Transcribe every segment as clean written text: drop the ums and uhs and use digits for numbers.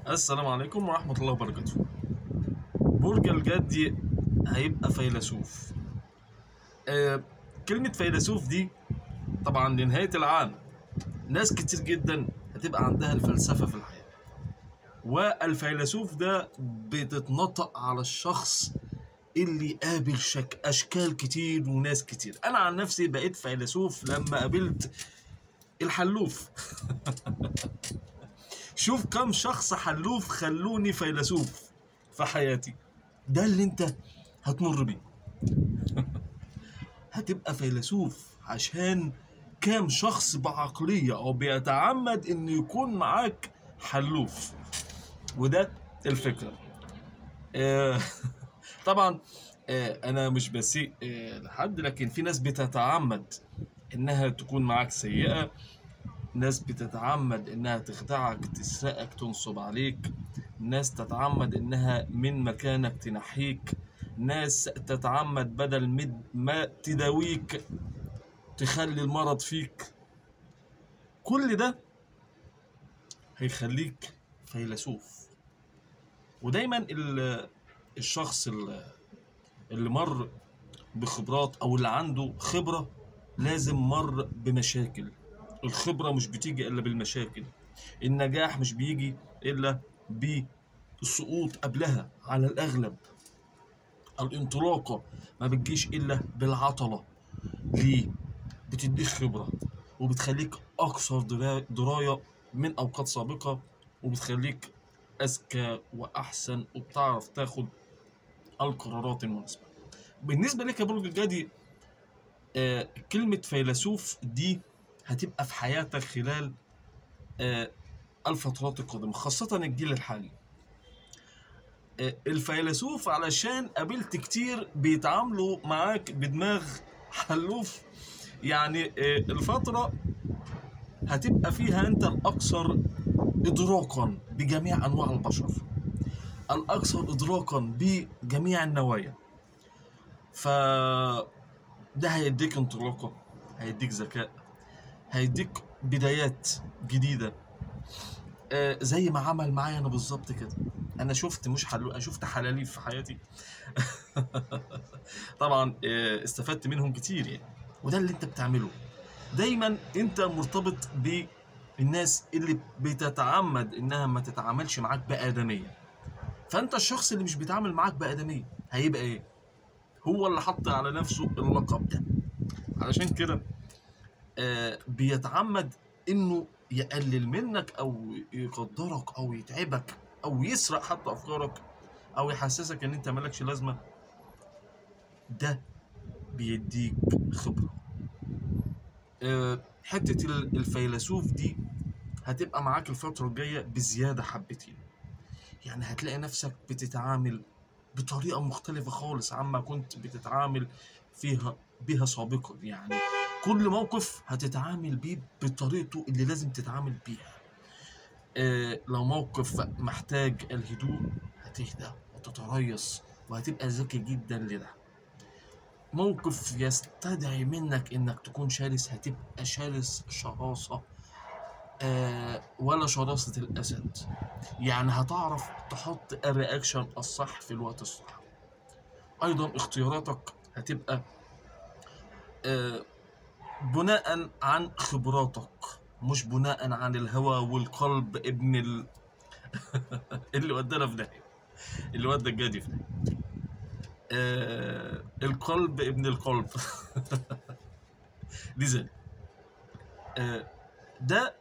السلام عليكم ورحمة الله وبركاته. برج الجدي هيبقى فيلسوف. كلمة فيلسوف دي طبعا لنهاية العام ناس كتير جدا هتبقى عندها الفلسفة في الحياة، والفيلسوف ده بتتنطق على الشخص اللي قابل أشكال كتير وناس كتير. أنا عن نفسي بقيت فيلسوف لما قابلت الحلوف. شوف كم شخص حلوف خلوني فيلسوف في حياتي. ده اللي انت هتمر بيه، هتبقى فيلسوف عشان كام شخص بعقلية او بيتعمد انه يكون معاك حلوف. وده الفكرة. آه طبعا. انا مش بسيء لحد، لكن في ناس بتتعمد انها تكون معاك سيئة، ناس بتتعمد انها تخدعك، تسرقك، تنصب عليك، ناس تتعمد انها من مكانك تنحيك، ناس تتعمد بدل ما تداويك تخلي المرض فيك. كل ده هيخليك فيلسوف. ودايما الشخص اللي مر بخبرات او اللي عنده خبرة لازم مر بمشاكل. الخبرة مش بتيجي الا بالمشاكل، النجاح مش بيجي الا بالسقوط قبلها على الاغلب، الانطلاقة ما بتجيش الا بالعطلة. ليه؟ بتديك خبرة وبتخليك اكثر دراية من اوقات سابقة، وبتخليك اذكى واحسن وبتعرف تاخد القرارات المناسبة. بالنسبة لك يا برج الجدي، كلمة فيلسوف دي هتبقى في حياتك خلال الفترات القادمة، خاصة الجيل الحالي. الفيلسوف علشان قابلت كتير بيتعاملوا معاك بدماغ حلوف. يعني الفترة هتبقى فيها انت الأكثر إدراكا بجميع أنواع البشر، الأكثر إدراكا بجميع النوايا. فده هيديك انطلاقة، هيديك ذكاء، هيديك بدايات جديدة. زي ما عمل معايا انا بالظبط كده. انا شفت مش حلو، انا شفت حلاليف في حياتي. طبعا استفدت منهم كتير يعني. وده اللي انت بتعمله، دايما انت مرتبط بالناس اللي بتتعمد انها ما تتعاملش معاك بآدمية. فانت الشخص اللي مش بيتعامل معاك بآدمية هيبقى ايه؟ هو اللي حط على نفسه اللقب ده. علشان كده بيتعمد انه يقلل منك او يقدرك او يتعبك او يسرق حتى افكارك او يحسسك ان انت مالكش لازمه. ده بيديك خبره. حته الفيلسوف دي هتبقى معاك الفتره الجايه بزياده حبتين. يعني هتلاقي نفسك بتتعامل بطريقه مختلفه خالص عما كنت بتتعامل بها سابقا. يعني كل موقف هتتعامل بيه بطريقته اللي لازم تتعامل بيها. لو موقف محتاج الهدوء هتهدى وتتريث وهتبقى ذكي جدا لده. موقف يستدعي منك انك تكون شرس هتبقى شرس شراسة، ولا شراسة الأسد. يعني هتعرف تحط الرياكشن الصح في الوقت الصح. أيضا اختياراتك هتبقى آه بناء عن خبراتك، مش بناء عن الهوى والقلب اللي ودانا في ده، اللي ودى الجدي في ده. القلب ابن القلب. لذلك ده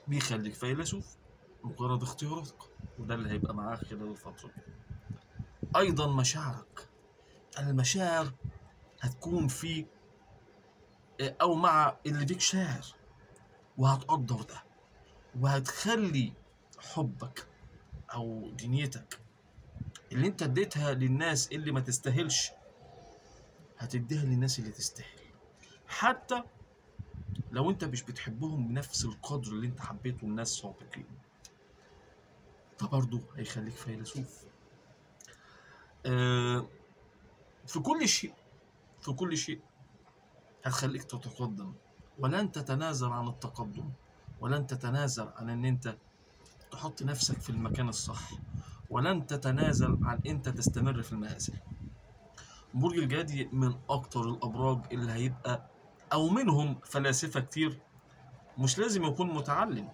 بيخليك فيلسوف مجرد اختياراتك، وده اللي هيبقى معاك خلال الفترة دي. أيضا مشاعرك، المشاعر هتكون في أو مع اللي بيك شاعر، وهتقدر ده، وهتخلي حبك أو دنيتك اللي انت اديتها للناس اللي ما تستاهلش هتديها للناس اللي تستاهل، حتى لو انت مش بتحبهم بنفس القدر اللي انت حبيته الناس سابقين. ده برضه هيخليك فيلسوف. في كل شيء، في كل شيء هتخليك تتقدم، ولن تتنازل عن التقدم، ولن تتنازل عن ان انت تحط نفسك في المكان الصح، ولن تتنازل عن انت تستمر في المآسي. برج الجدي من اكتر الابراج اللي هيبقى، او منهم فلاسفة كتير، مش لازم يكون متعلم،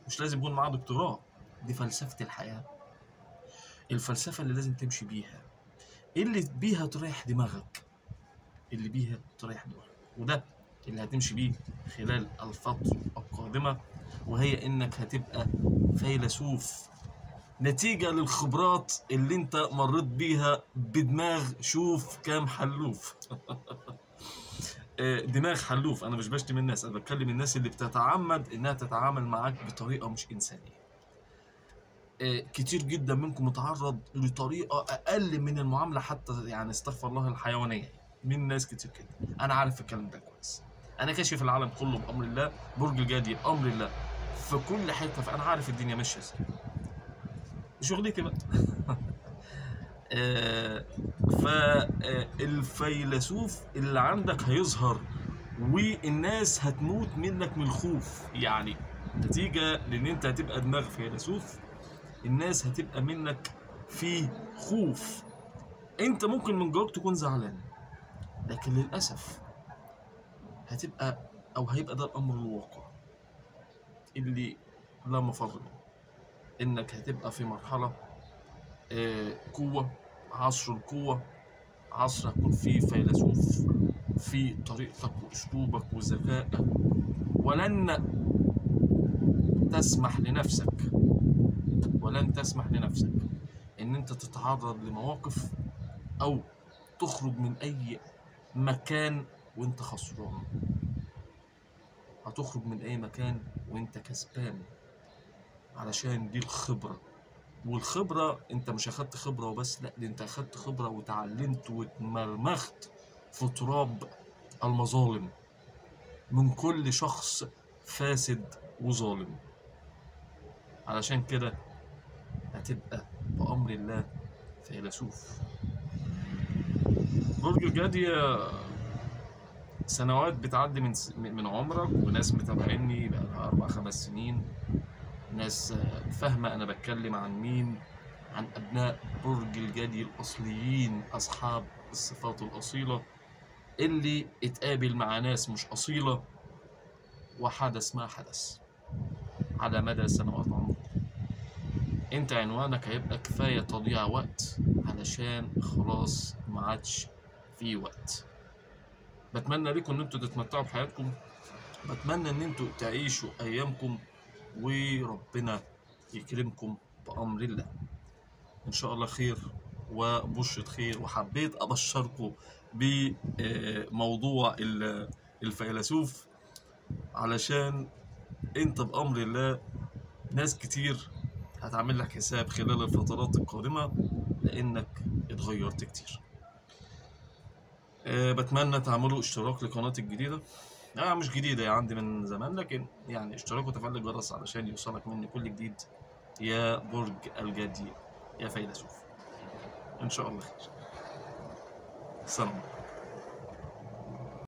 مش لازم يكون معاه دكتوراه. دي فلسفة الحياة، الفلسفة اللي لازم تمشي بيها، اللي بيها تريح دماغك، اللي بيها تريح دماغك، وده اللي هتمشي بيه خلال الفترة القادمة. وهي انك هتبقى فيلسوف نتيجة للخبرات اللي انت مريت بيها بدماغ، شوف كام حلوف. دماغ حلوف. انا مش بشتم الناس، انا بتكلم الناس اللي بتتعمد انها تتعامل معاك بطريقة مش انسانية. كتير جدا منكم متعرض لطريقة اقل من المعاملة حتى، يعني استغفر الله، الحيوانية من ناس كتير كده. انا عارف الكلام ده كويس، انا كاشف العالم كله بامر الله، برج الجدي بامر الله في كل حتة، فانا عارف الدنيا ماشية ازاي، شغلتي بقى. فالفيلسوف اللي عندك هيظهر، والناس هتموت منك من الخوف، يعني نتيجة لان انت هتبقى دماغ فيلسوف، الناس هتبقى منك في خوف. انت ممكن من جواك تكون زعلان، لكن للأسف هتبقى، او هيبقى ده الامر الواقع اللي لا مفر منه، انك هتبقى في مرحلة قوة، عصر القوة، عصر هتكون فيه فيلسوف في طريقتك واسلوبك وذكائك، ولن تسمح لنفسك، ولن تسمح لنفسك ان انت تتعرض لمواقف او تخرج من اي مكان وانت خسران. هتخرج من اي مكان وانت كسبان، علشان دي الخبرة. والخبرة انت مش اخدت خبرة وبس، لا، دي انت اخدت خبرة وتعلمت واتمرمخت في تراب المظالم من كل شخص فاسد وظالم. علشان كده هتبقى بأمر الله فيلسوف. برج الجدي سنوات بتعدي من عمرك، وناس متابعيني بقى 4 5 سنين، ناس فاهمة أنا بتكلم عن مين، عن أبناء برج الجدي الأصليين، أصحاب الصفات الأصيلة، اللي اتقابل مع ناس مش أصيلة وحدث ما حدث على مدى سنوات عمرك. انت عنوانك هيبقى كفاية تضييع وقت، علشان خلاص ما عادش في وقت. بتمنى لكم ان انتوا تتمتعوا بحياتكم، بتمنى ان انتوا تعيشوا ايامكم، وربنا يكرمكم بأمر الله. ان شاء الله خير وبشرة خير. وحبيت ابشركم بموضوع الفيلسوف، علشان انت بأمر الله ناس كتير هتعمل لك حساب خلال الفترات القادمة، لانك اتغيرت كتير. بتمنى تعملوا اشتراك لقناتي الجديدة، مش جديدة، يعني عندي من زمان، لكن يعني اشتراك وتفعيل الجرس علشان يوصلك مني كل جديد يا برج الجدي يا فيلسوف. ان شاء الله خير. سلام.